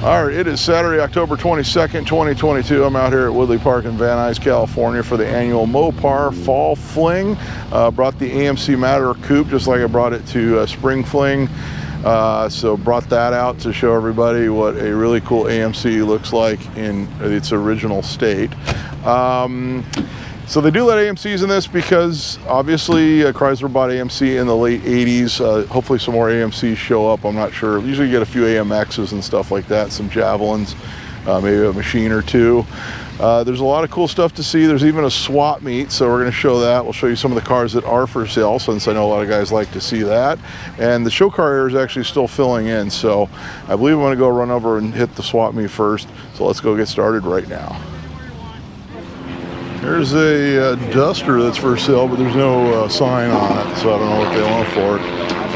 All right, it is Saturday, October 22nd, 2022. I'm out here at Woodley Park in Van Nuys, California for the annual Mopar Fall Fling. Brought the AMC Matter Coupe just like I brought it to Spring Fling. So brought that out to show everybody what a really cool AMC looks like in its original state. So they do let AMCs in this because obviously Chrysler bought AMC in the late 80s. Hopefully some more AMCs show up, I'm not sure. Usually you get a few AMXs and stuff like that, some Javelins, maybe a machine or two. There's a lot of cool stuff to see. There's even a swap meet, so we're going to show that. We'll show you some of the cars that are for sale, since I know a lot of guys like to see that. And the show car area is actually still filling in, so I believe I'm going to go run over and hit the swap meet first. So let's go get started right now. There's a Duster that's for sale, but there's no sign on it, so I don't know what they want for it.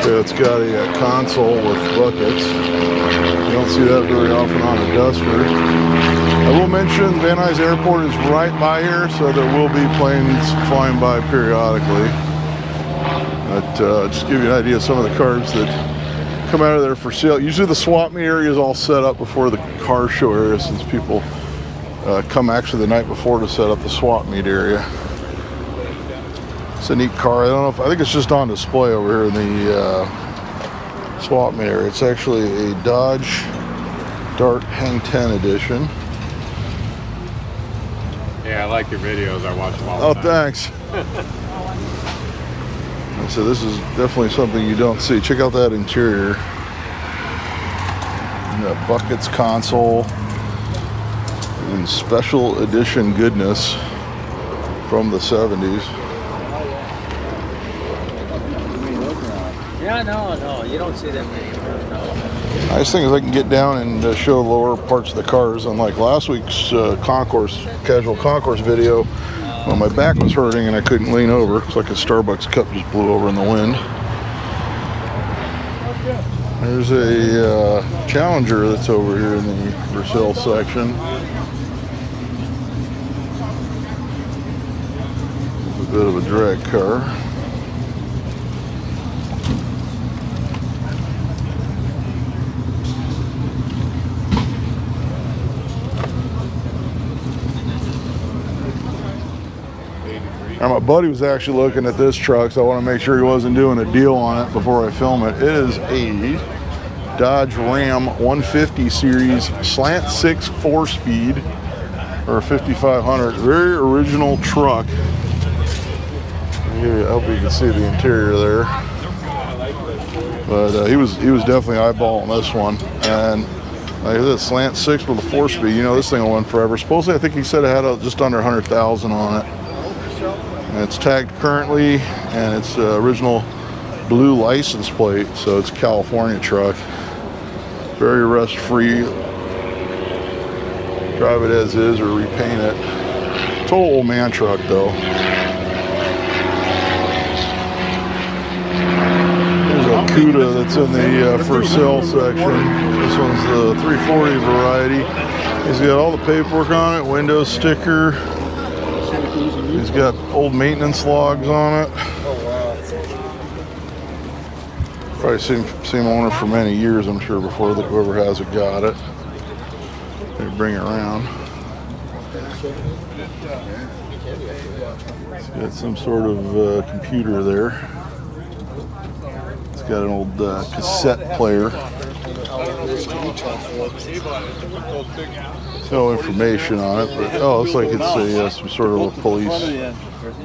Okay, it's got a console with buckets. You don't see that very often on a Duster. I will mention Van Nuys Airport is right by here, so there will be planes flying by periodically. But just to give you an idea of some of the cars that come out of there for sale. Usually the swap meet area is all set up before the car show area, since people come actually the night before to set up the swap meet area. It's a neat car. I don't know if, I think it's just on display over here in the swap meet area. It's actually a Dodge Dart Hang 10 edition. Yeah, I like your videos. I watch them all the time. Thanks. And so this is definitely something you don't see. Check out that interior. And that buckets console. And special edition goodness from the 70s. Yeah, no, you don't see them anymore. No. Nice thing is I can get down and show lower parts of the cars. Unlike last week's casual concourse video, when my back was hurting and I couldn't lean over. It's like a Starbucks cup just blew over in the wind. There's a Challenger that's over here in the for sale section. A bit of a drag car. Now my buddy was actually looking at this truck, so I want to make sure he wasn't doing a deal on it before I film it. It is a Dodge Ram 150 series slant 6 4-speed or 5500. Very original truck. I hope you can see the interior there. But he was definitely eyeballing this one. And like this slant 6 with a 4-speed, you know this thing will run forever. Supposedly I think he said it had just under 100,000 on it. And it's tagged currently, and it's original blue license plate, so it's a California truck. Very rust-free. Drive it as is or repaint it. Total old man truck though. There's a Barracuda that's in the for sale section. This one's the 340 variety. He's got all the paperwork on it, window sticker. He's got old maintenance logs on it. Probably same owner for many years, I'm sure, before whoever has it got it. They bring it around. It's got some sort of computer there. It's got an old cassette player. No information on it, but looks like it's some sort of a police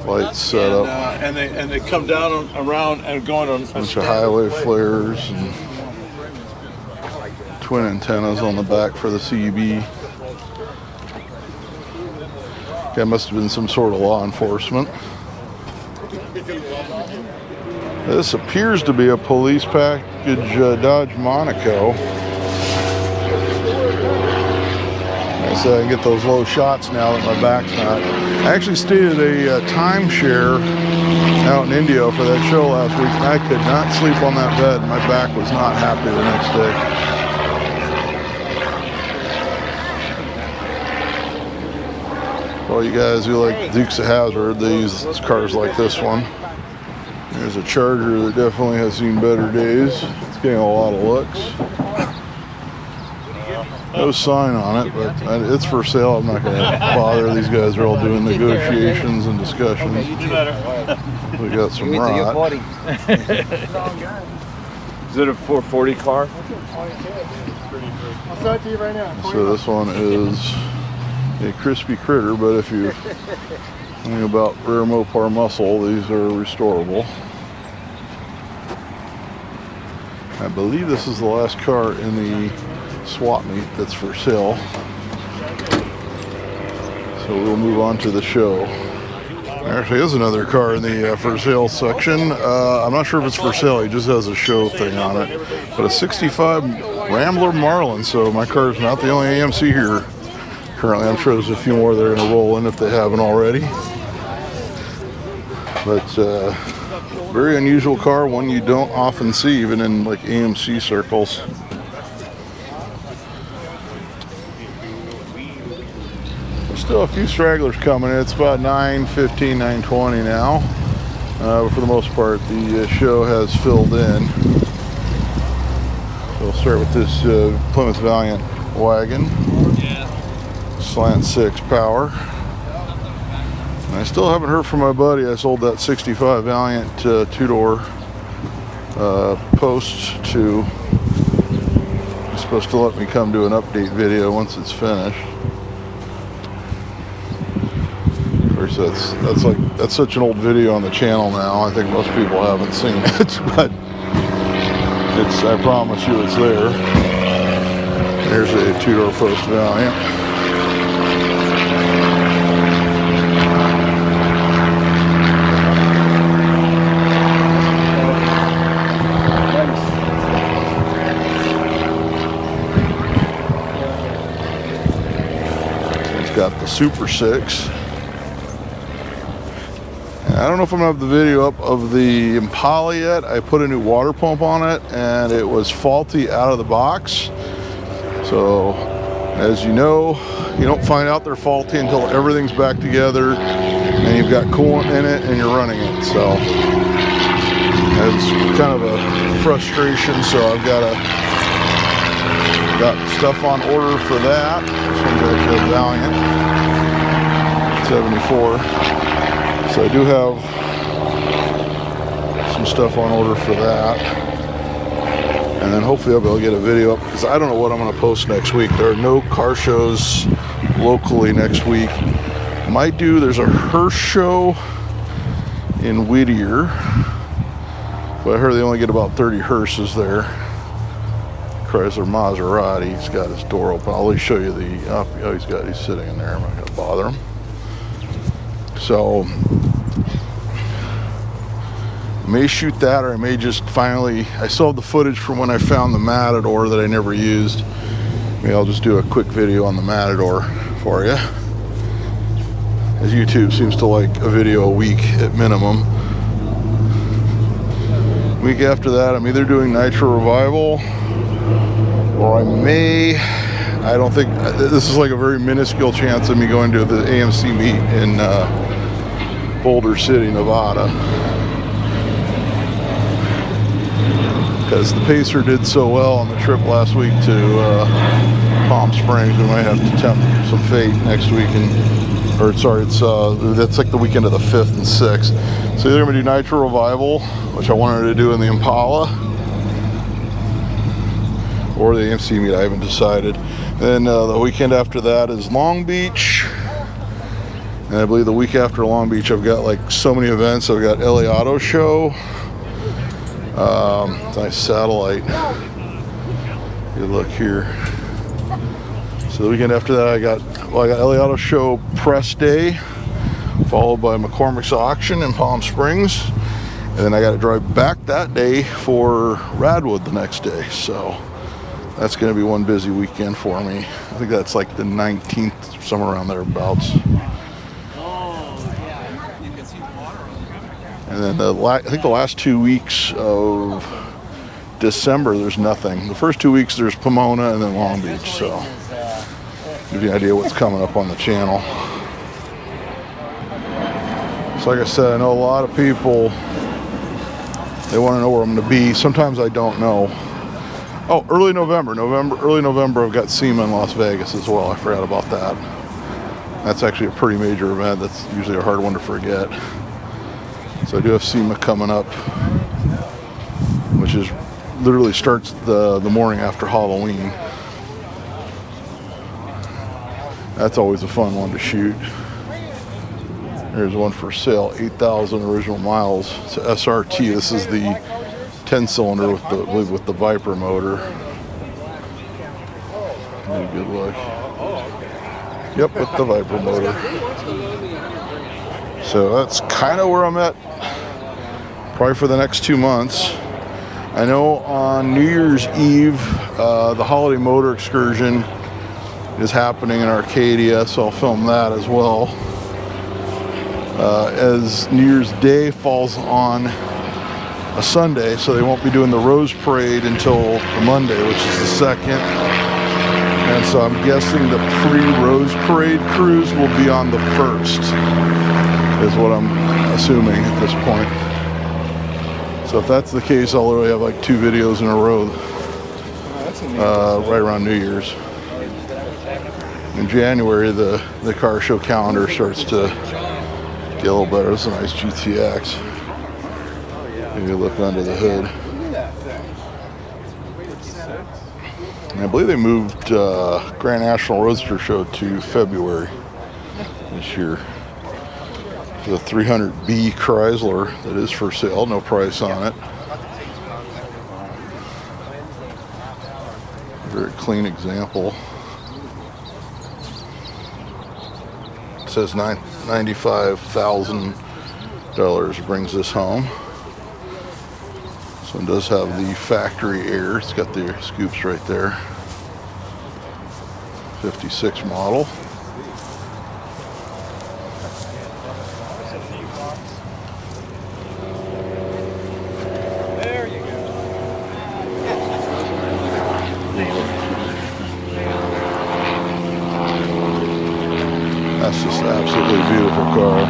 light setup. And they come down around and go on a bunch of highway flares and twin antennas on the back for the CB. That must have been some sort of law enforcement. This appears to be a police package Dodge Monaco. So I can get those low shots now that my back's not. I actually stayed at a timeshare out in India for that show last week, and I could not sleep on that bed. My back was not happy the next day. For all you guys who like Dukes of Hazzard, they use cars like this one. There's a Charger that definitely has seen better days. It's getting a lot of looks. No sign on it, but it's for sale. I'm not going to bother. These guys are all doing negotiations and discussions. We got some rot. Is it a 440 car? I'll sell it to you right now. So this one is a crispy critter, but if you think about rare Mopar muscle, these are restorable. I believe this is the last car in the swap meet that's for sale. So we'll move on to the show. There actually is another car in the for sale section. I'm not sure if it's for sale, he just has a show thing on it. But a 65 Rambler Marlin, so my car's not the only AMC here currently. I'm sure there's a few more that are going to roll in if they haven't already. But very unusual car, one you don't often see even in like AMC circles. Still a few stragglers coming in. It's about 9:15, 9:20 now. But for the most part, the show has filled in. So we'll start with this Plymouth Valiant wagon. Slant 6 power. And I still haven't heard from my buddy. I sold that 65 Valiant 2-door post to. He's supposed to let me come do an update video once it's finished. That's such an old video on the channel now. I think most people haven't seen it, but I promise you it's there. There's a 2-door post Valiant. It's got the Super 6. I don't know if I'm gonna have the video up of the Impala yet. I put a new water pump on it and it was faulty out of the box. So as you know, you don't find out they're faulty until everything's back together and you've got coolant in it and you're running it. So it's kind of a frustration. So I've got stuff on order for that. This one's actually a Valiant 74. So I do have some stuff on order for that. And then hopefully I'll be able to get a video up because I don't know what I'm going to post next week. There are no car shows locally next week. There's a Hearst show in Whittier. But I heard they only get about 30 Hearses there. Chrysler Maserati. He's got his door open. I'll at least show you he's sitting in there. I'm not going to bother him. So I may shoot that, or I may just I still have the footage from when I found the Matador that I never used. Maybe I'll just do a quick video on the Matador for you. As YouTube seems to like a video a week at minimum. Week after that, I'm either doing Nitro Revival, or I don't think, this is like a very minuscule chance of me going to the AMC meet in Boulder City, Nevada. Because the Pacer did so well on the trip last week to Palm Springs, we might have to tempt some fate next week. That's like the weekend of the 5th and 6th. So either I'm going to do Nitro Revival, which I wanted to do in the Impala, or the AMC meet. I haven't decided. Then the weekend after that is Long Beach, and I believe the week after Long Beach I've got like so many events. I've got LA Auto Show, nice satellite. Good look here. So the weekend after that I got LA Auto Show press day, followed by McCormick's auction in Palm Springs, and then I got to drive back that day for Radwood the next day. So that's going to be one busy weekend for me. I think that's like the 19th, somewhere around thereabouts. And then I think the last 2 weeks of December, there's nothing. The first 2 weeks, there's Pomona and then Long Beach. So give you an idea what's coming up on the channel. So like I said, I know a lot of people, they want to know where I'm going to be. Sometimes I don't know. Oh, early November, I've got SEMA in Las Vegas as well. I forgot about that. That's actually a pretty major event. That's usually a hard one to forget. So I do have SEMA coming up, which is literally starts the morning after Halloween. That's always a fun one to shoot. There's one for sale, 8,000 original miles. It's a SRT. This is the 10-cylinder with the, I believe, with the Viper motor. Give a good look. Yep, with the Viper motor. So that's kind of where I'm at, probably for the next 2 months. I know on New Year's Eve, the holiday motor excursion is happening in Arcadia, so I'll film that as well. As New Year's Day falls on a Sunday, so they won't be doing the Rose Parade until the Monday, which is the 2nd. And so I'm guessing the pre-Rose Parade cruise will be on the 1st, is what I'm assuming at this point. So if that's the case, I'll literally have like 2 videos in a row right around New Year's. In January, the car show calendar starts to get a little better. It's a nice GTX. Maybe look under the hood. And I believe they moved Grand National Roadster Show to February this year. The 300B Chrysler that is for sale, no price on it. Very clean example. It says $95,000 brings this home. So it does have the factory air. It's got the scoops right there. 56 model. There you go. That's just an absolutely beautiful car.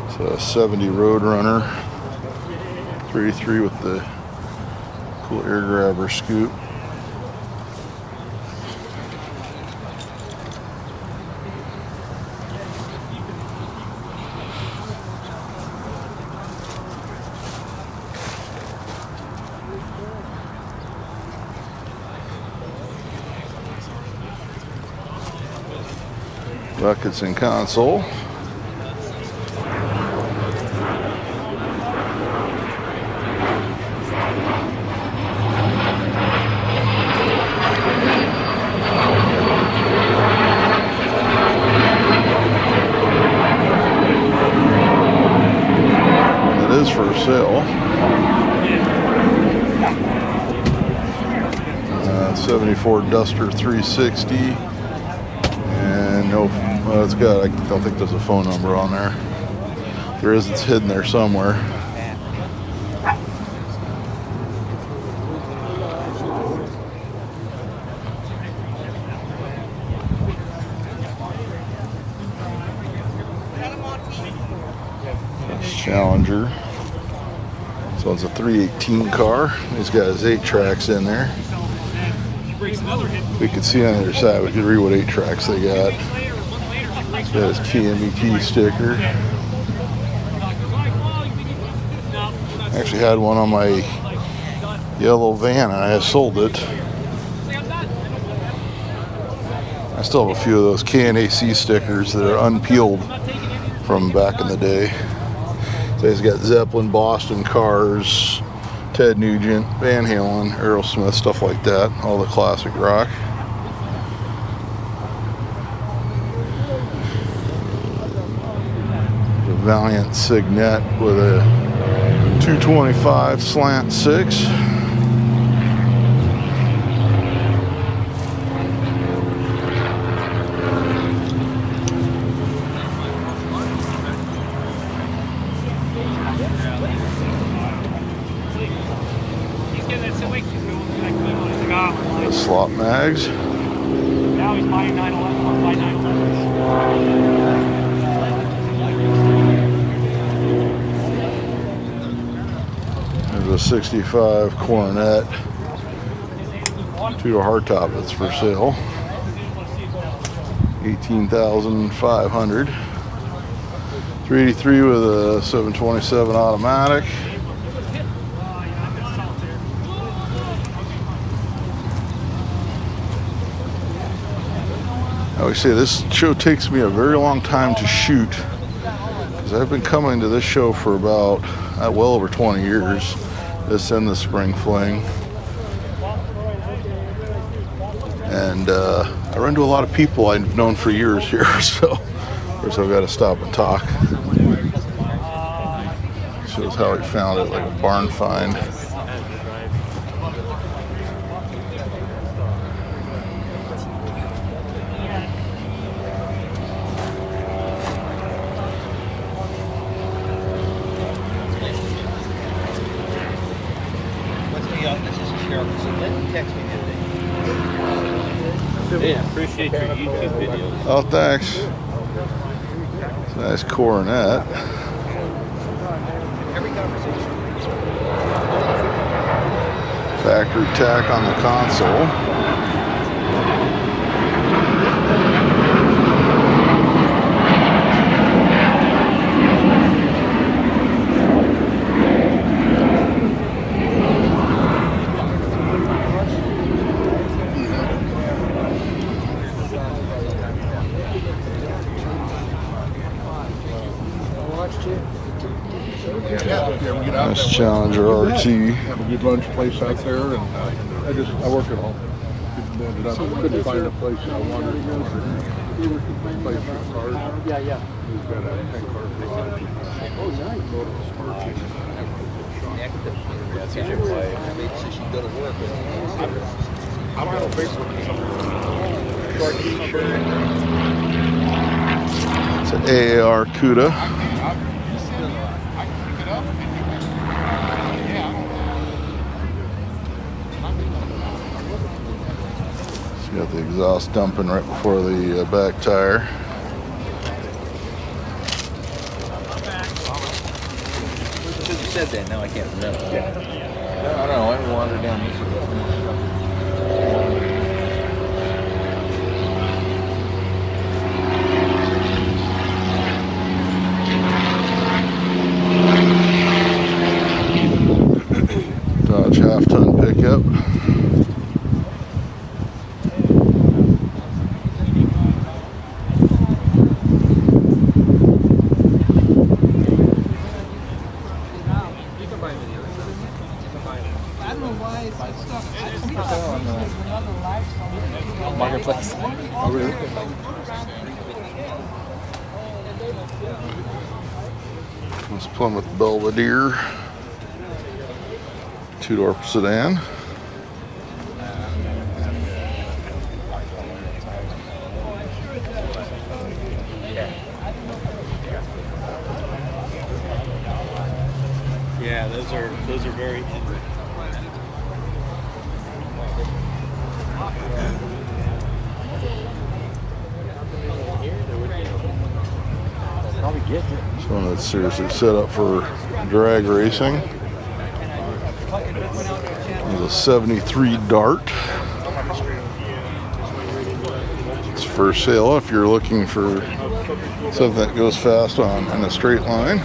It's a 70 Roadrunner 383 with the cool air grabber scoop. Buckets and console. It is for sale. 74 Duster 360. And no, well, it's got, I don't think there's a phone number on there. If there is, it's hidden there somewhere. That's Challenger. So it's a 318 car. It's got his 8 tracks in there. We could see on the other side, we could read what 8 tracks they got. Got his KMET sticker. I actually had one on my yellow van and I sold it. I still have a few of those KNAC stickers that are unpeeled from back in the day. So he's got Zeppelin, Boston Cars, Ted Nugent, Van Halen, Aerosmith, stuff like that. All the classic rock. The Valiant Signet with a 225 slant 6. The slot mags. Now he's buying 911 or buy 911s. a 65 Coronet. Two-door hardtop that's for sale. 18,500. 383 with a 727 automatic. I always say this show takes me a very long time to shoot because I've been coming to this show for about well over 20 years. This and the Spring Fling. And I run into a lot of people I've known for years here, so of course I've got to stop and talk. Shows how he found it, like a barn find. Yeah, appreciate your YouTube videos. Oh, thanks. It's a nice Coronet. Factory tack on the console. Nice Challenger RT. Have a good lunch place out there, and I work at home. I couldn't find a place I wanted to place for cars. Yeah. We've got a 10-car garage. Oh, nice. I'm on Facebook. It's an AAR Cuda. Got the exhaust dumping right before the back tire. Because you said that, now I can't remember. Yeah. I don't know, I wandered down this road. Dodge half-ton pickup. Marketplace. Oh, really? This Plymouth Belvedere. Two-door sedan. Yeah, those are very. Probably get it. This one that's seriously set up for drag racing. It's a 73 Dart. It's for sale if you're looking for something that goes fast in a straight line.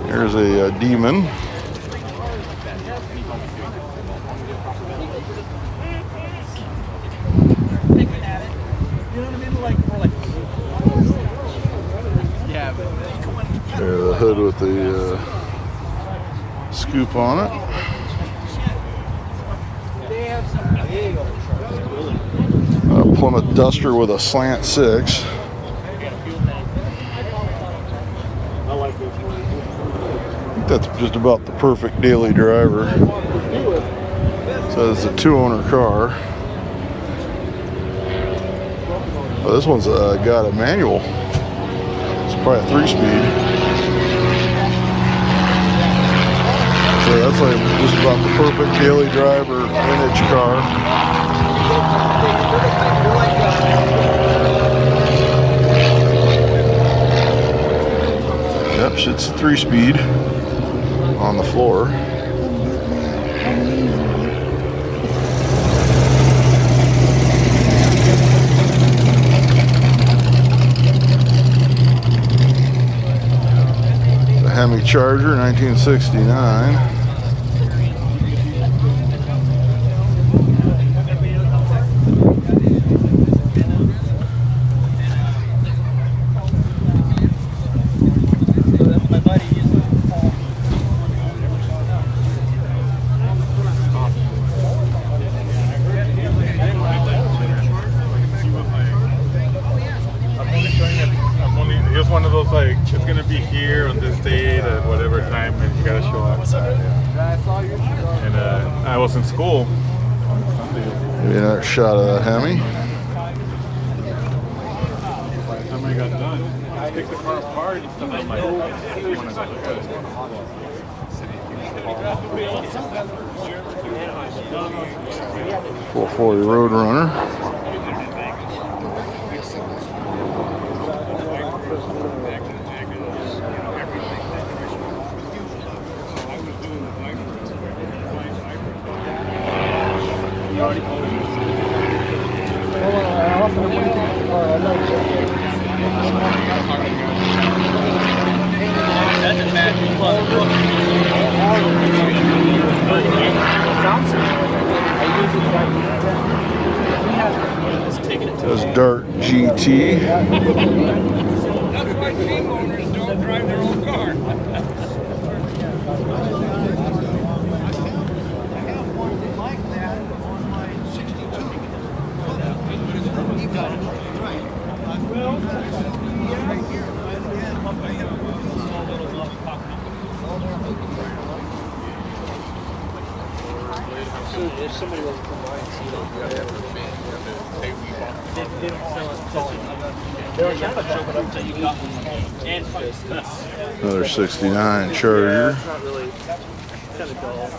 Here's a Demon. There's the hood with the scoop on it. Plymouth Duster with a slant 6. That's just about the perfect daily driver. So it's a 2-owner car. Oh, this one's got a manual. It's probably a 3-speed. So that's like just about the perfect daily driver vintage car. Yep, it's a 3-speed on the floor. The Hemi Charger, 1969. It's one of those like it's gonna be here on this date at whatever time and you gotta show up. And I was in school. Give you another shot of that Hemi. By the time I got done, I picked the car apart and stuff. I'm like, .440 Roadrunner. That's Dart GT. That's why team owners don't drive their own car. I have one like that on my 62. He got it right. Well, right here. If somebody was to come by and see those, they don't sell it. They were trying to jump it up until you got one. And Another 69 Charger. it's not really kind of dull.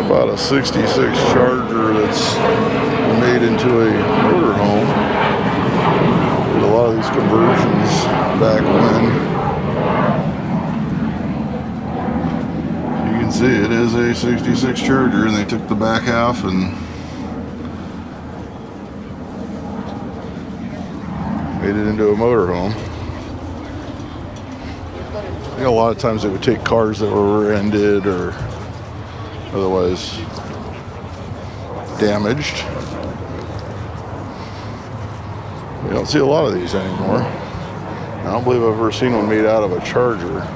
About a 66 Charger that's made into a motorhome. Did a lot of these conversions back when. You can see it is a 66 Charger, and they took the back half and made it into a motorhome. You know, a lot of times they would take cars that were rear-ended or otherwise damaged. We don't see a lot of these anymore. I don't believe I've ever seen one made out of a Charger.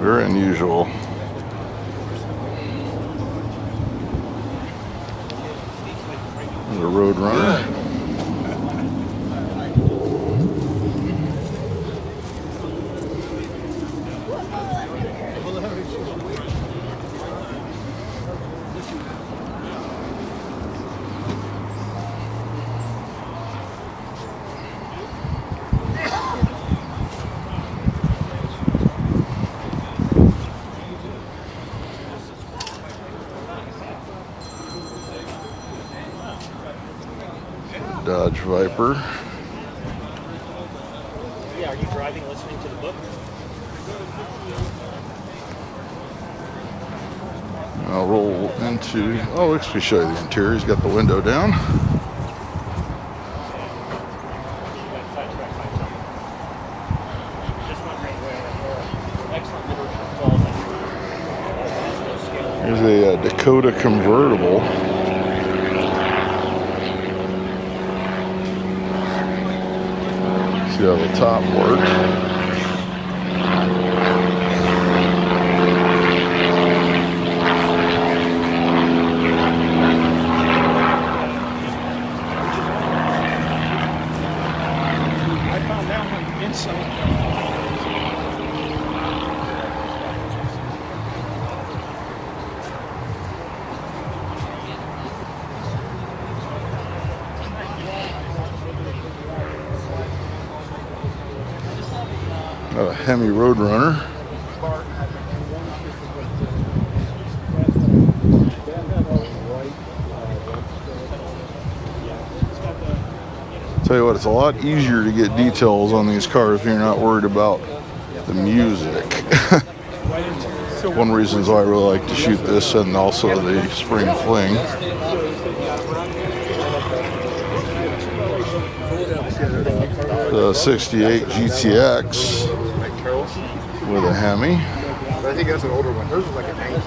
Very unusual. The Roadrunner. Dodge Viper. Yeah, are you driving, listening to the book? I'll roll into, oh, let's actually show you the interior. He's got the window down. Here's a Dakota convertible. See how the top works. I found that one inside. Got a Hemi Roadrunner. Tell you what, it's a lot easier to get details on these cars when you're not worried about the music. One reason why I really like to shoot this and also the spring fling. The 68 GTX with a Hemi. I think that's an older one. Hers is like a 90s.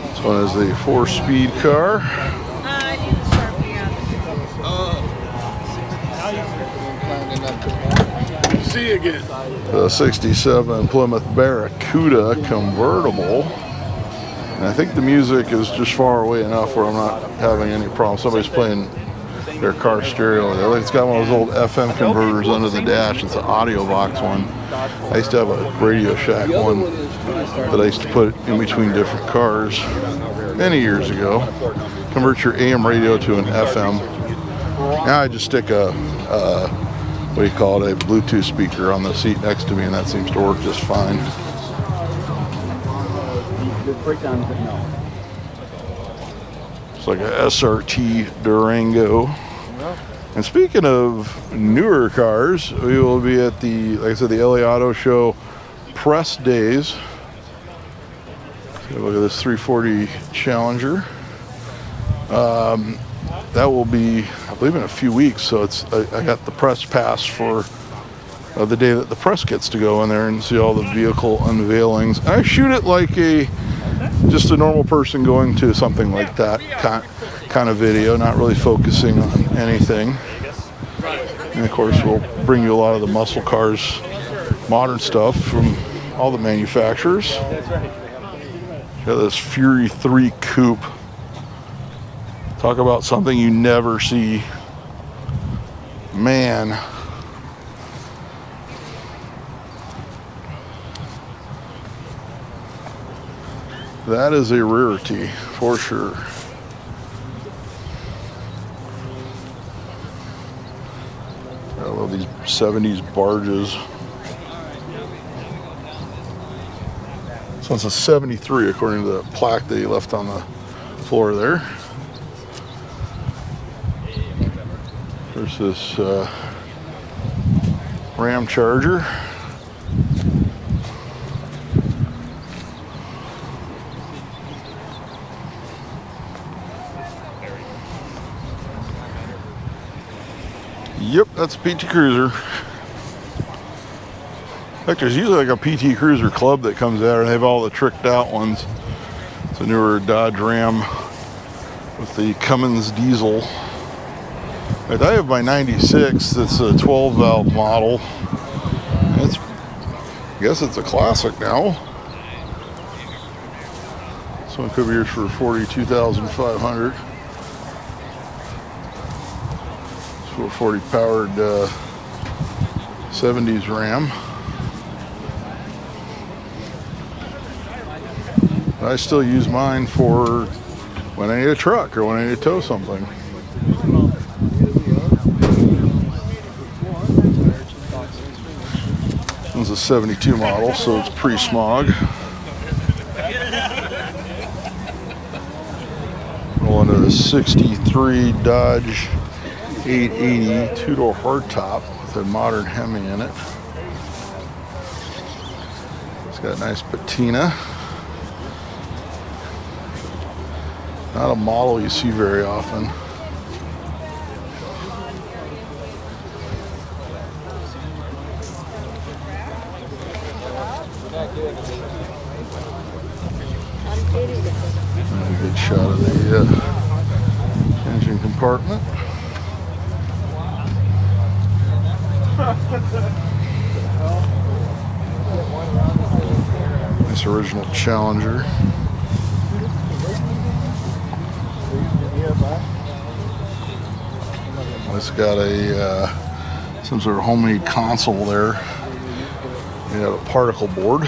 This one is the 4-speed car. I need to sharpie up. See you again. The 67 Plymouth Barracuda convertible. And I think the music is just far away enough where I'm not having any problem. Somebody's playing their car stereo. It's got one of those old FM converters under the dash. It's an audio box one. I used to have a Radio Shack one that I used to put in between different cars many years ago. Convert your AM radio to an FM. Now I just stick a what do you call it, a Bluetooth speaker on the seat next to me, and that seems to work just fine. It's like a SRT Durango. And speaking of newer cars, we will be at the, like I said, the LA Auto Show press days. Look at this 340 Challenger. That will be, I believe, in a few weeks. So it's I got the press pass for the day that the press gets to go in there and see all the vehicle unveilings. I shoot it like just a normal person going to something like that kind of video, not really focusing on anything. And of course, we'll bring you a lot of the muscle cars, modern stuff from all the manufacturers. Got this Fury 3 Coupe. Talk about something you never see. Man. That is a rarity for sure. I love these 70s barges. This one's a 73 according to the plaque that he left on the floor there. There's this Ram Charger. Yep, that's a PT Cruiser. In fact, there's usually like a PT Cruiser club that comes out and they have all the tricked out ones. It's a newer Dodge Ram with the Cummins diesel. In fact, I have my 96, it's a 12 valve model. I guess it's a classic now. This one could be yours for $42,500. 440 powered 70s Ram. I still use mine for when I need a truck or when I need to tow something. This one's a 72 model, so it's pre-smog. Rolling to the 63 Dodge 880 two-door hardtop with a modern Hemi in it. It's got a nice patina. Not a model you see very often. We Good shot of the engine compartment. Nice original Challenger. It's got a some sort of homemade console there. You have a particle board.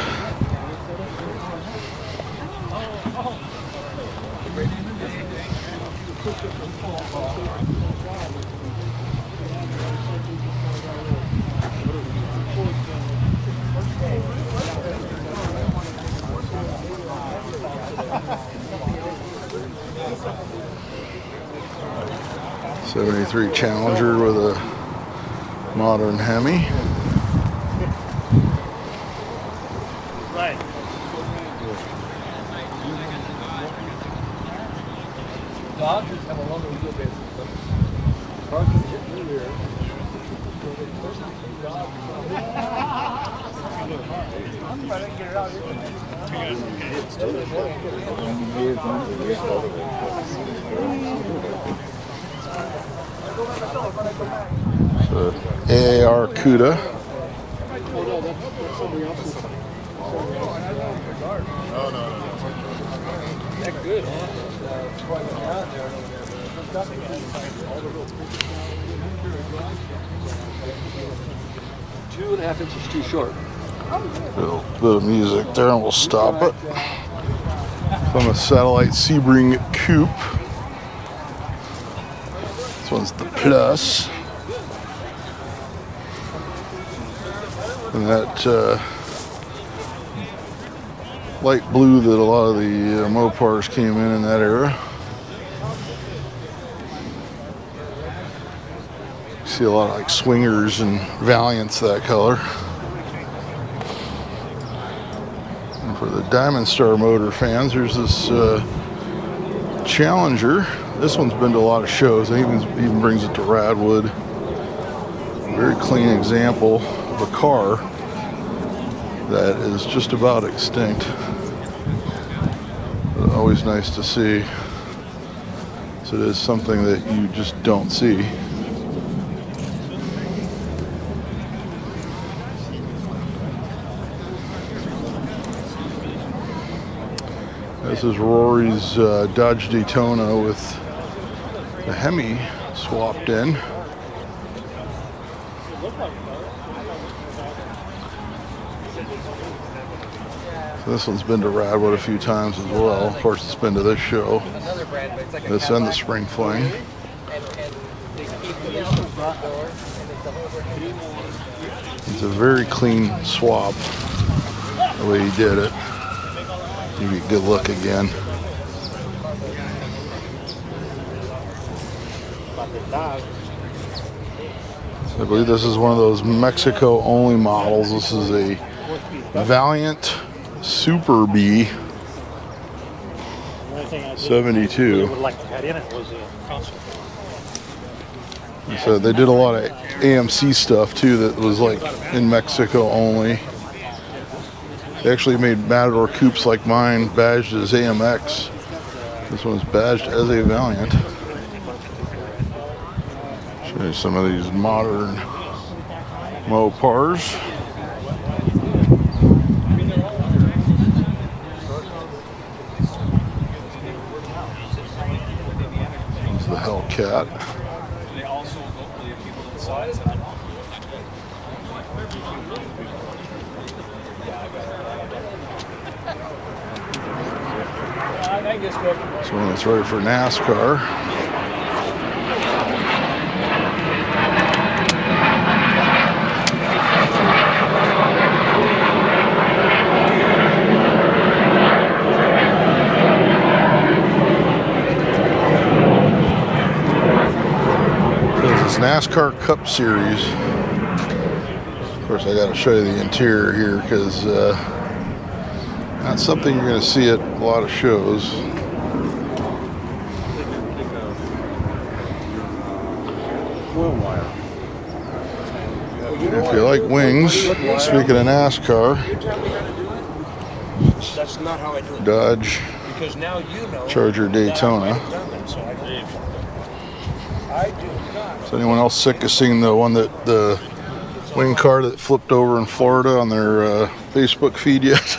'73 Challenger with a modern Hemi. Right. Dodgers have a longer wheelbase. Cars can get through here. So, AAR Cuda. That's good. 2.5 inches too short. A little bit of music there and we'll stop it. From a Satellite Sebring Coupe. This one's the Plus. And that light blue that a lot of the Mopars came in that era. You see a lot of like Swingers and Valiants that color. And for the Diamond Star motor fans, there's this Challenger. This one's been to a lot of shows. It even brings it to Radwood. A very clean example of a car that is just about extinct. But always nice to see. So it is something that you just don't see. This is Rory's Dodge Daytona with the Hemi swapped in. So this one's been to Radwood a few times as well. Of course, it's been to this show. This and the Spring Fling. It's a very clean swap the way he did it. You get a good look again. I believe this is one of those Mexico only models. This is a Valiant Super B 72. So they did a lot of AMC stuff too that was like in Mexico only. They actually made Matador coupes like mine badged as AMX. This one's badged as a Valiant. Show you some of these modern Mopars. This is the Hellcat. This one that's ready for NASCAR. This is NASCAR Cup Series. Of course, I got to show you the interior here because that's something you're going to see at a lot of shows. If you like wings, speaking of NASCAR, That's not how I do it. Dodge Because now you know. Charger Daytona. Is anyone else sick of seeing the one that the wing car that flipped over in Florida on their Facebook feed yet?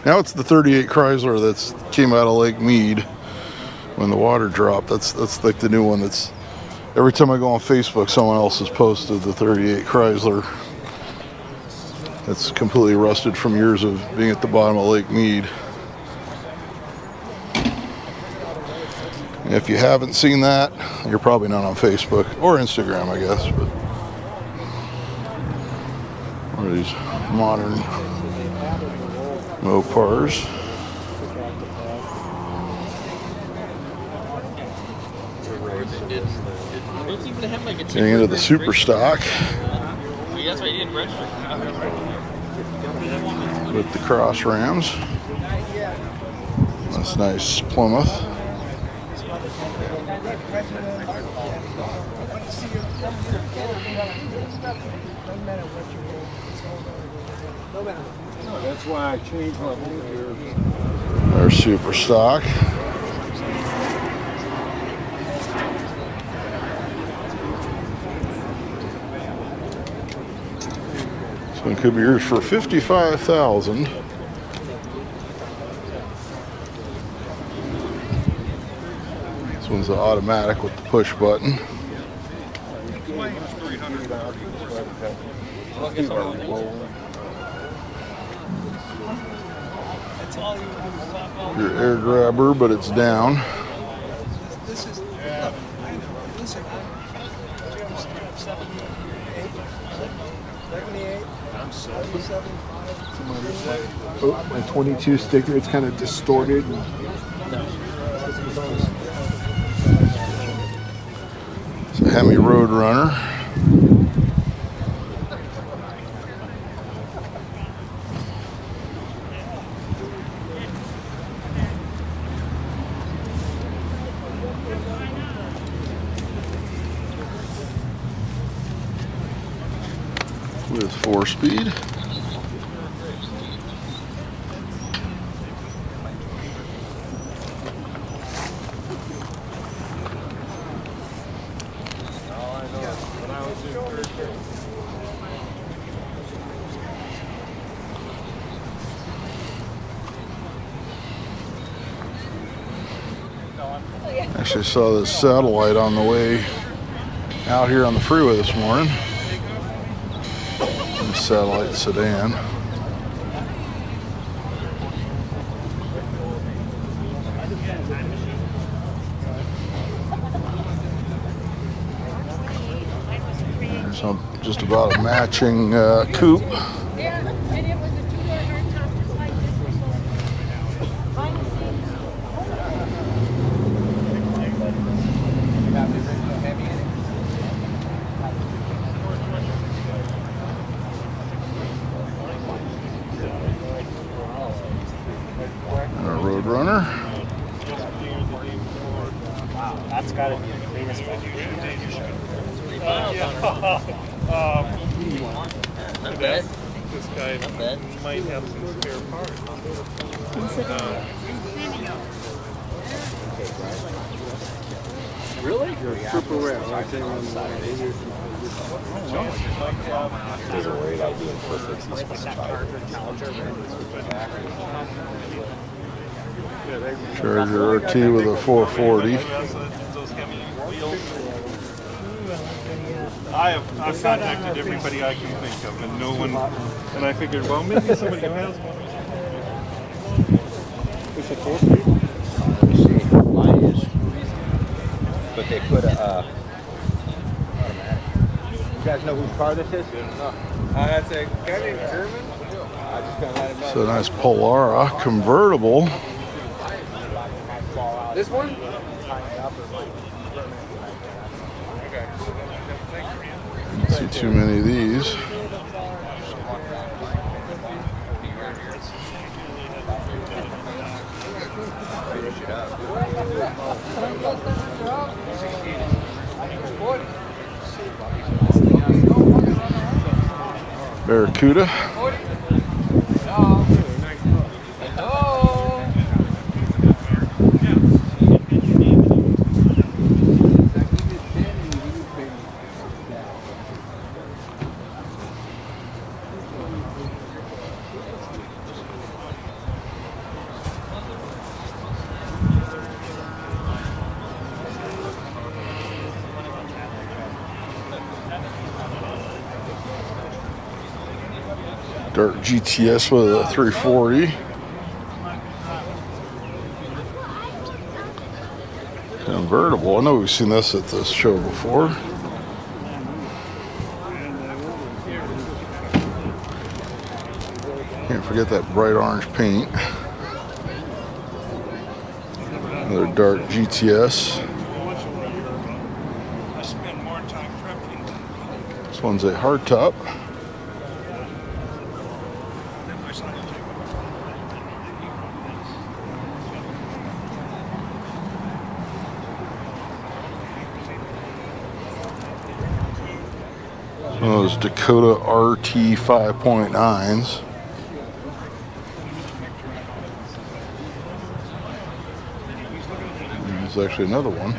Now it's the 38 Chrysler that's came out of Lake Mead when the water dropped. That's like the new one. That's every time I go on Facebook, someone else has posted the 38 Chrysler. That's completely rusted from years of being at the bottom of Lake Mead. And if you haven't seen that, you're probably not on Facebook or Instagram, I guess. But one of these modern Mopars. Getting into the super stock with the cross rams. That's nice Plymouth. That's why I changed my whole gear. There's super stock. This one could be yours for $55,000. This one's the automatic with the push button. Your air grabber, but it's down. Oh, my 22 sticker, it's kind of distorted. It's a Hemi Roadrunner. With 4-speed. Actually saw this satellite on the way out here on the freeway this morning. Satellite sedan. There's just about a matching coupe. Roadrunner. Wow, that's got to be the cleanest one. This guy might have some spare parts. Really? Super red. Right there on the Charger RT with a 440. I've contacted everybody I can think of, and no one. And I figured, well, maybe somebody who has one. It's a 4-speed? Mine is. But they put a automatic. You guys know whose car this is? No. That's a guy named German. I just gotta let him know. It's a nice Polara convertible. This one? Don't see too many of these. Barracuda. Dark GTS with a 340. Convertible. I know we've seen this at this show before. Can't forget that bright orange paint. Another dark GTS. This one's a hardtop. One of those Dakota RT 5.9s. There's actually another one.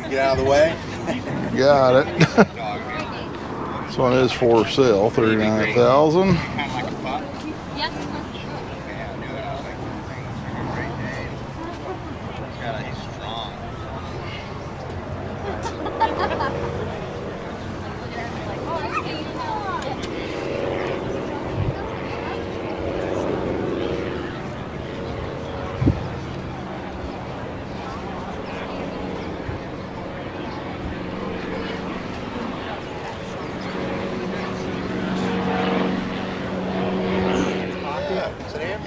Get out of the way. Got it. This one is for sale, $39,000.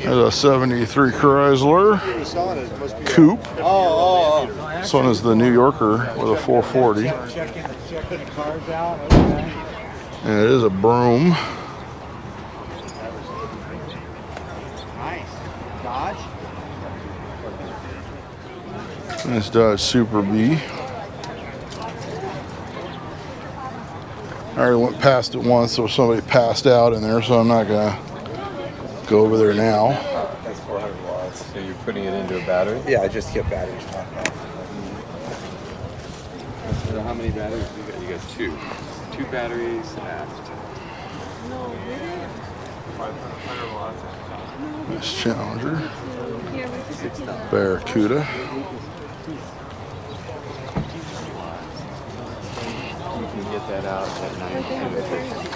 There's a 73 Chrysler Coupe. This one is the New Yorker with a 440. And it is a Broom. Nice Dodge Super B. I already went past it once, so somebody passed out in there, so I'm not gonna go over there now. That's 400 watts. So you're putting it into a battery? Yeah, I just get batteries. So how many batteries do you got? You got two. Two batteries at 500 watts. Nice Challenger. Barracuda. You can get that out at 92.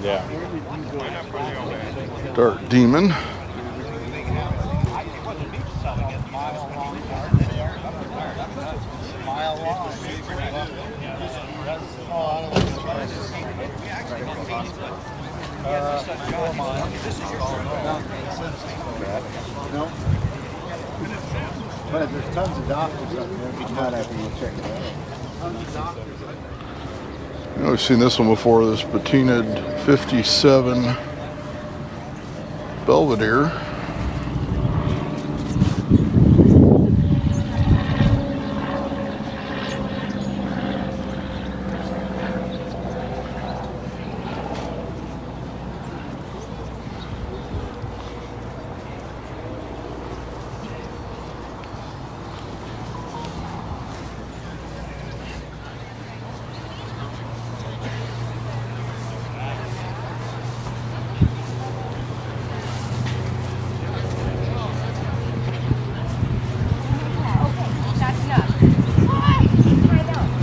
Yeah. Dark Demon. No. But there's tons of doctors up there. We might have to go check it out. You know, we've seen this one before, this patinaed 57 Belvedere.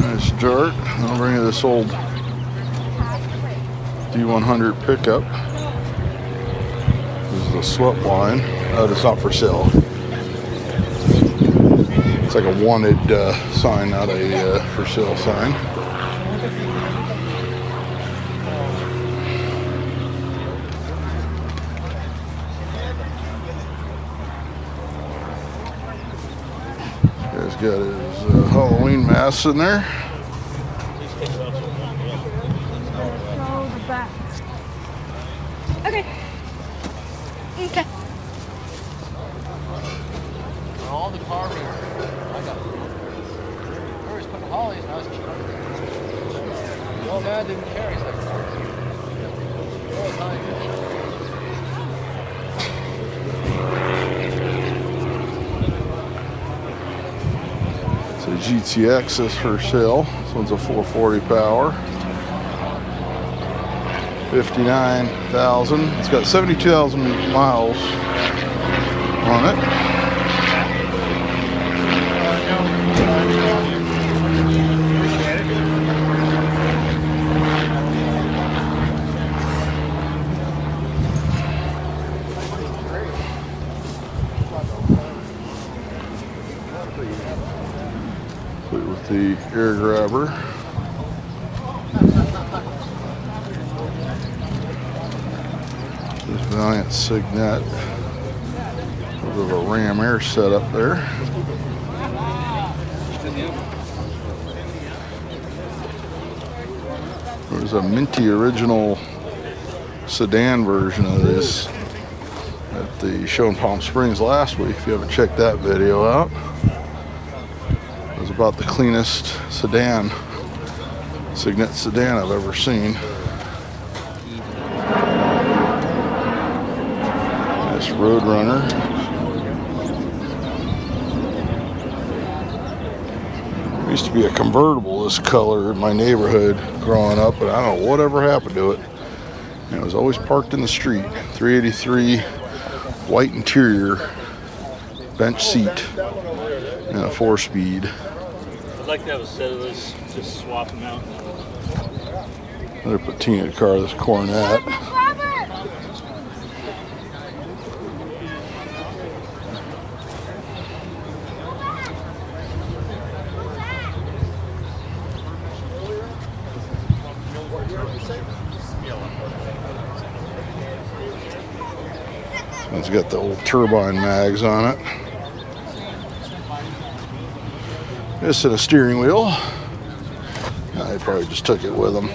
Nice dirt. I'll bring you this old D100 pickup. This is a swept line. Oh, it's not for sale. It's like a wanted sign, not a for sale sign. Guy's got his Halloween masks in there. Okay. Okay. All the carving. I got it. Where was putting hollies and I was oh man, didn't carry stuff. Oh, GTX is for sale. This one's a 440 power. 59,000. It's got 72,000 miles on it. With the air grabber. This Valiant Signet. Sort of a Ram Air setup there. There's a minty original sedan version of this at the show in Palm Springs last week. If you haven't checked that video out. About the cleanest sedan, Signet sedan I've ever seen. Nice Roadrunner. There used to be a convertible this color in my neighborhood growing up, but I don't know whatever happened to it. And it was always parked in the street. 383 white interior, bench seat, and a 4-speed. I'd like to have a set of those, just swap them out. Another patina'd car, this Coronet. It's got the old turbine mags on it. This and a steering wheel. They probably just took it with them.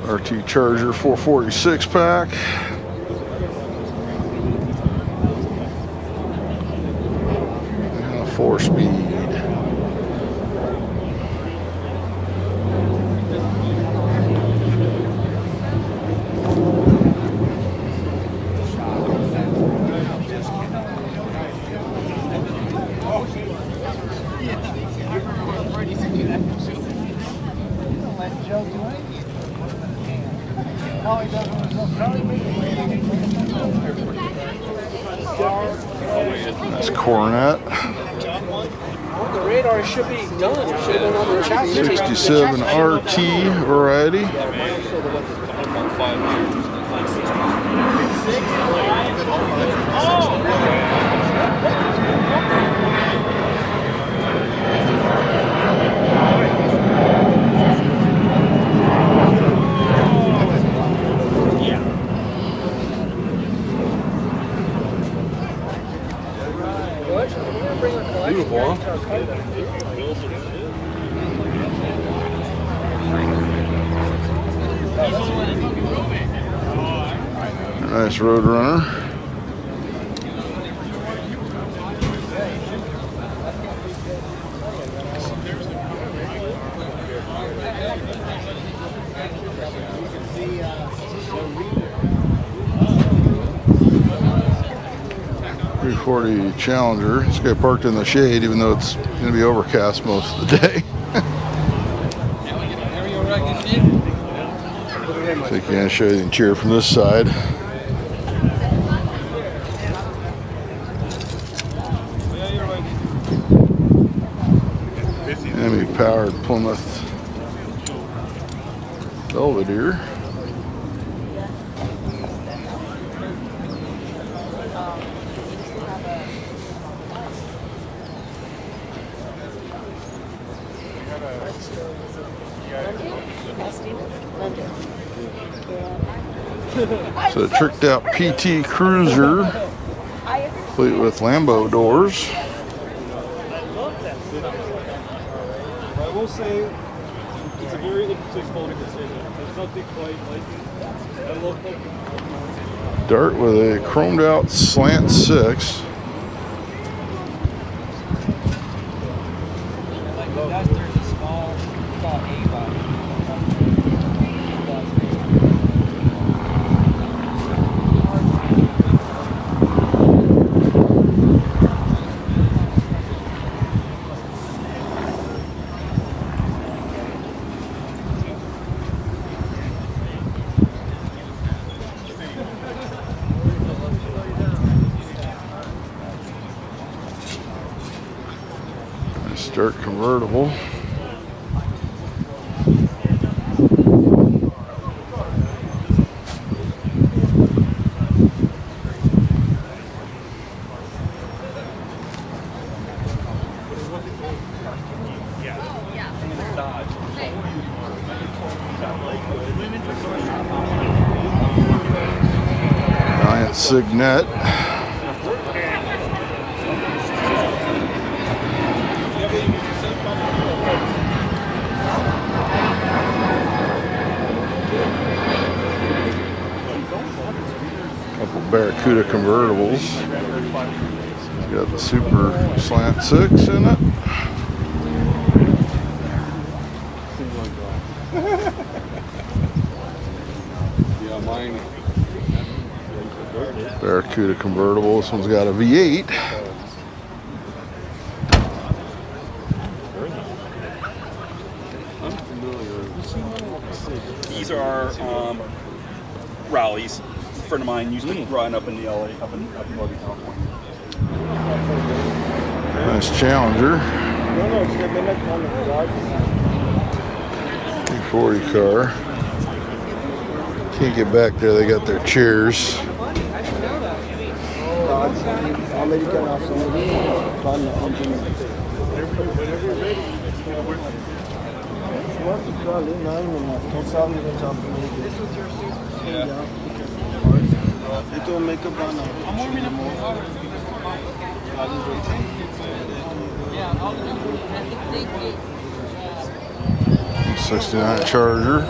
RT Charger 446 pack. And a 4-speed. That's Coronet. The radar should be done. It should have been on the chassis. 67 RT variety. Beautiful, huh? Nice Roadrunner. .340 Challenger. This guy parked in the shade even though it's going to be overcast most of the day. So you can show you the interior from this side. Powered Plymouth Belvedere. So tricked out PT Cruiser, complete with Lambo doors. will say it's a very interesting folding decision. There's nothing quite like it. I love folding. Dart with a chromed out slant 6. Dirt convertible. Giant Signet. Barracuda convertibles. It's got the super slant 6 in it. Yeah, mine. Barracuda convertible. This one's got a V8. I'm familiar. These are rallies. A friend of mine used to run up in the LA, up in Northern California. Nice Challenger. 240 car. Can't get back there. They got their chairs. Ito make up on 69 Charger.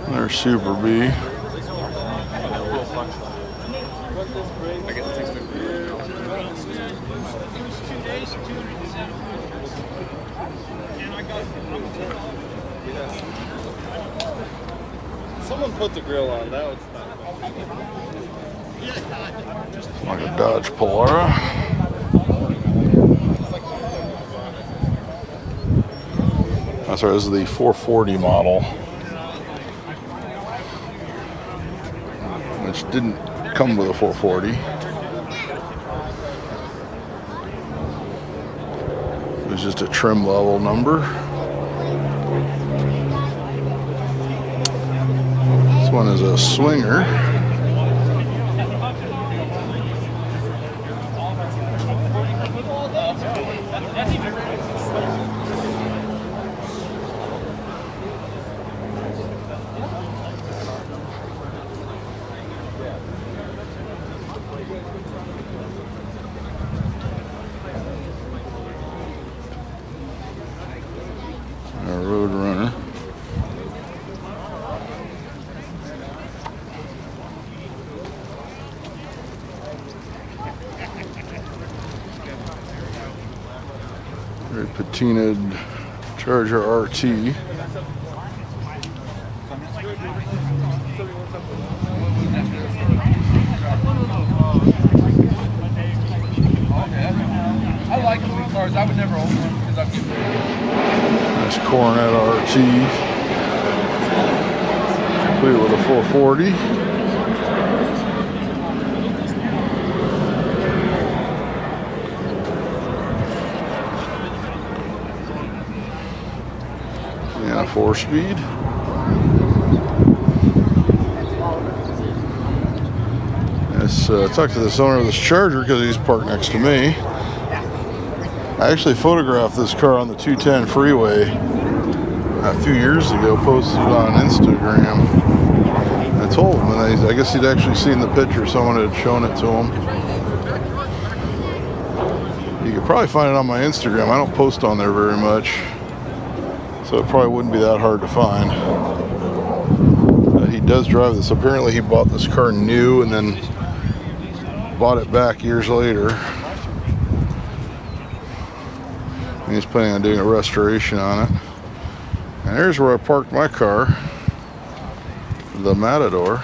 There's Super B. Someone put the grill on. That was Like a Dodge Polara. That's right, this is the 440 model, which didn't come with a 440. It was just a trim level number. This one is a Swinger. Road Runner. Very patinaed Charger RT. I like movie cars. I would never own one because I've given Nice Coronet RT. Complete with a 440. And a 4-speed. talk to this owner of this Charger because he's parked next to me. I actually photographed this car on the 210 freeway a few years ago, posted it on Instagram. I told him, and I guess he'd actually seen the picture, someone had shown it to him. You could probably find it on my Instagram. I don't post on there very much, so it probably wouldn't be that hard to find. He does drive this. Apparently he bought this car new and then bought it back years later. And he's planning on doing a restoration on it. And here's where I parked my car, the Matador.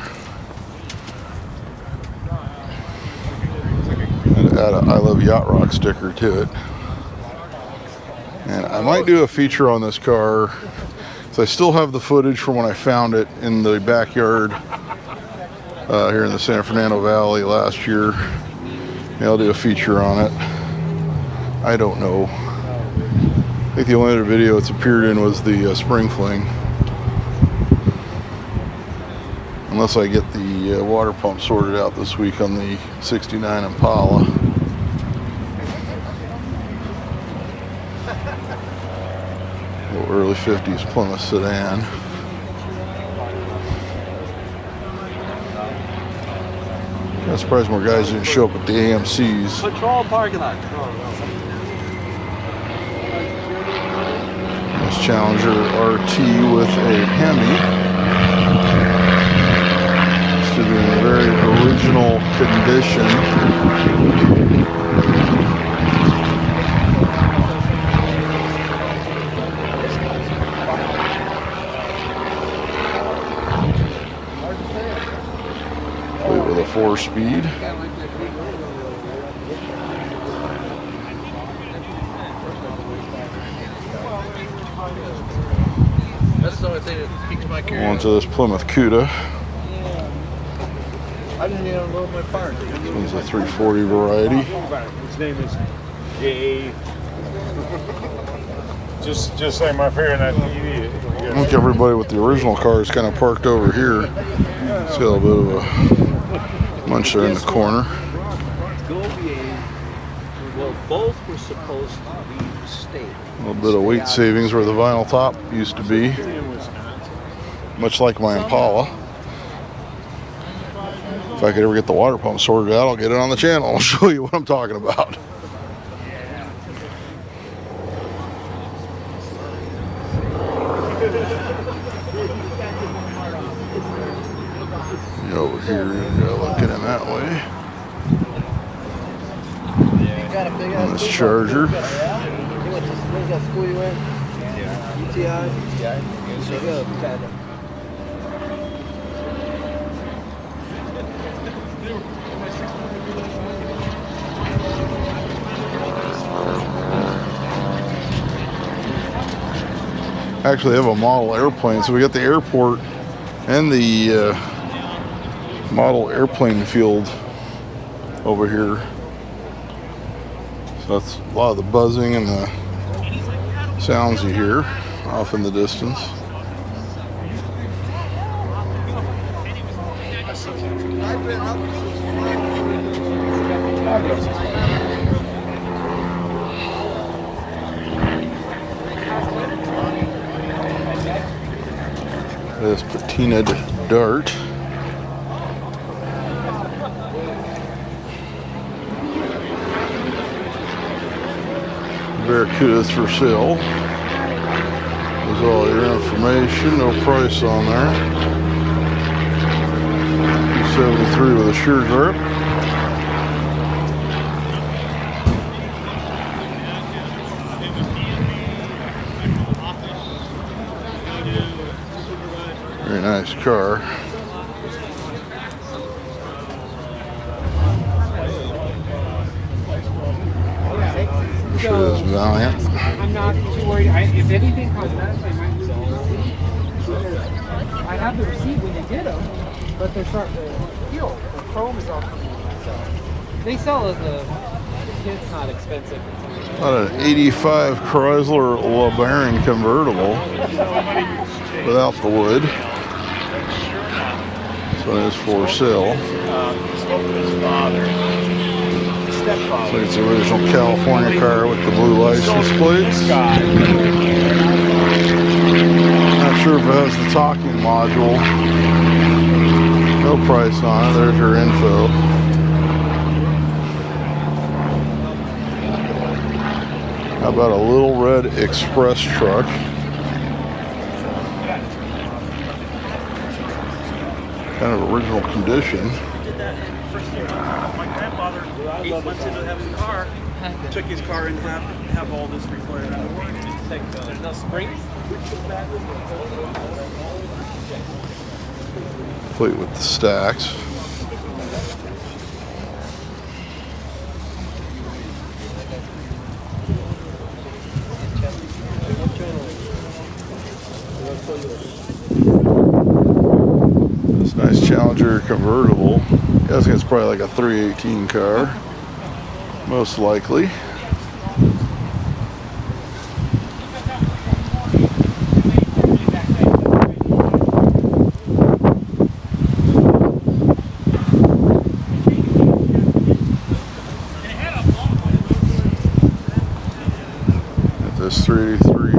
And add a I Love Yacht Rock sticker to it. And I might do a feature on this car. So I still have the footage from when I found it in the backyard here in the San Fernando Valley last year. Maybe I'll do a feature on it. I don't know. I think the only other video it's appeared in was the spring fling. Unless I get the water pump sorted out this week on the 69 Impala. Little early 50s Plymouth sedan. I'm surprised more guys didn't show up at the AMC's. Patrol parking lot. This Challenger RT with a Hemi. It's to be in very original condition. With a 4-speed. That's the only thing that piques my curiosity. Onto this Plymouth Cuda. I didn't even unload my part. This one's a 340 variety. His name is J. Just like my favorite on that TV. I think everybody with the original car is kind of parked over here. It's got a little bit of a munch there in the corner. Well, both were supposed to be state. A little bit of weight savings where the vinyl top used to be. Much like my Impala. If I could ever get the water pump sorted out, I'll get it on the channel. I'll show you what I'm talking about. Over here, looking in that way. On this Charger. Actually, they have a model airplane, so we got the airport and the model airplane field over here. So that's a lot of the buzzing and the sounds you hear off in the distance. This patinaed Dart. Barracudas for sale. There's all your information, no price on there. 273 with a sheer grip. Very nice car. Sure is Valiant. I'm not too worried. If anything comes back, I might lose the receipt. I have the receipt when they did them, but they're starting to heal. The chrome is all coming out. So they sell the kit's not expensive. About an 85 Chrysler LeBaron convertible without the wood. This one is for sale. Spoke to his father. So it's the original California car with the blue license plates. Not sure if it has the talking module. No price on it. There's her info. How about a little red express truck? Kind of original condition. Did that first year. My grandfather, 8 months into having a car, took his car and have all this required out of work. There's no springs? Plate with the stacks. This nice Challenger convertible. I think it's probably like a 318 car, most likely. This 383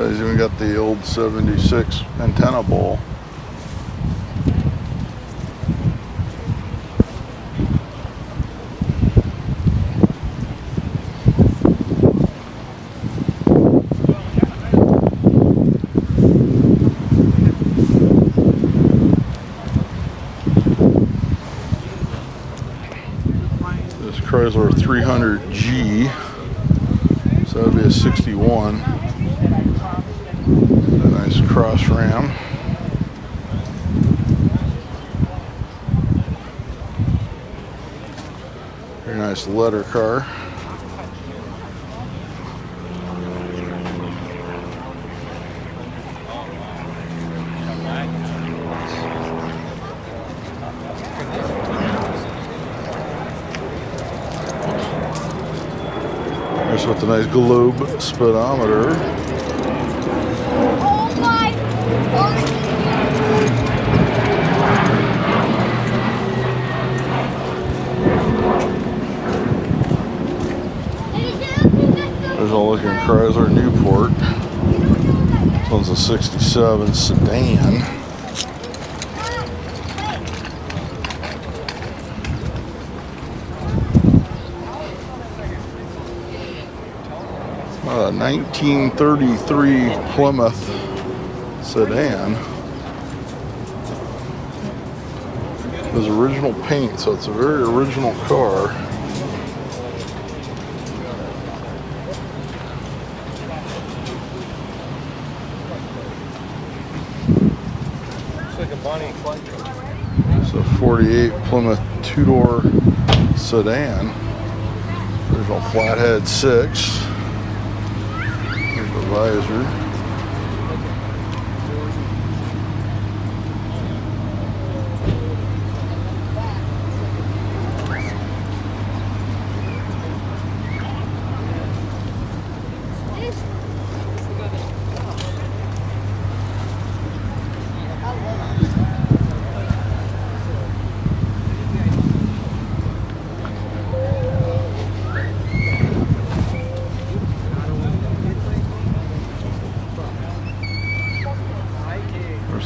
He's even got the old 76 antenna ball. This Chrysler 300G, so that would be a 61. A nice cross ram. Very nice letter car. Here's with the nice globe speedometer. There's a looking Chrysler Newport. This one's a 67 sedan. A 1933 Plymouth sedan. It was original paint, so it's a very original car. It's a 48 Plymouth two-door sedan. Original flathead 6. Here's the visor.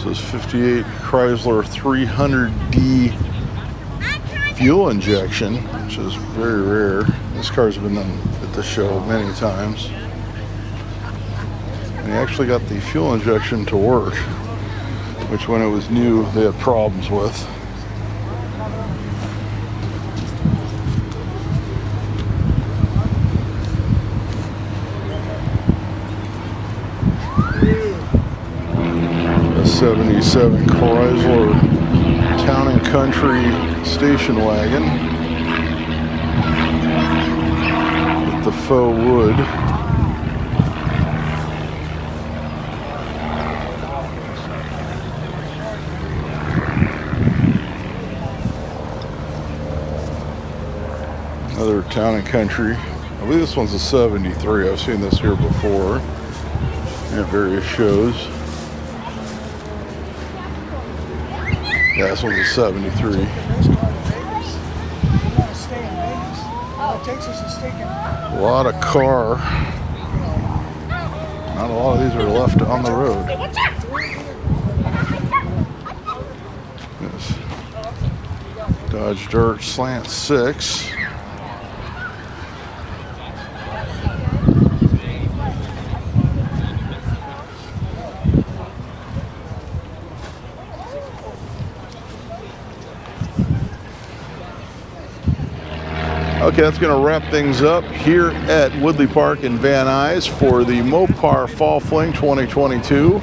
This 58 Chrysler 300D fuel injection, which is very rare. This car's been at the show many times. And he actually got the fuel injection to work, which when it was new they had problems with. A 77 Chrysler Town and Country station wagon with the faux wood. Another Town and Country, a believe this one's a 73. I've seen this here before at various shows. Yeah, this one's a 73. A lot of car. Not a lot of these are left on the road. Yes. Dodge Dart Slant 6. Okay, that's going to wrap things up here at Woodley Park in Van Nuys for the Mopar Fall Fling 2022.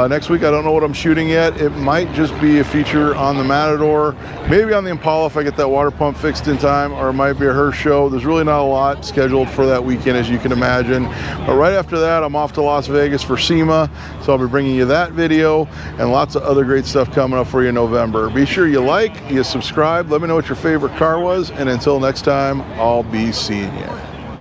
Next week, I don't know what I'm shooting yet. It might just be a feature on the Matador, maybe on the Impala if I get that water pump fixed in time, or it might be a Hirsch show. There's really not a lot scheduled for that weekend, as you can imagine. But right after that, I'm off to Las Vegas for SEMA, so I'll be bringing you that video and lots of other great stuff coming up for you in November. Be sure you like, you subscribe, let me know what your favorite car was, and until next time, I'll be seeing you.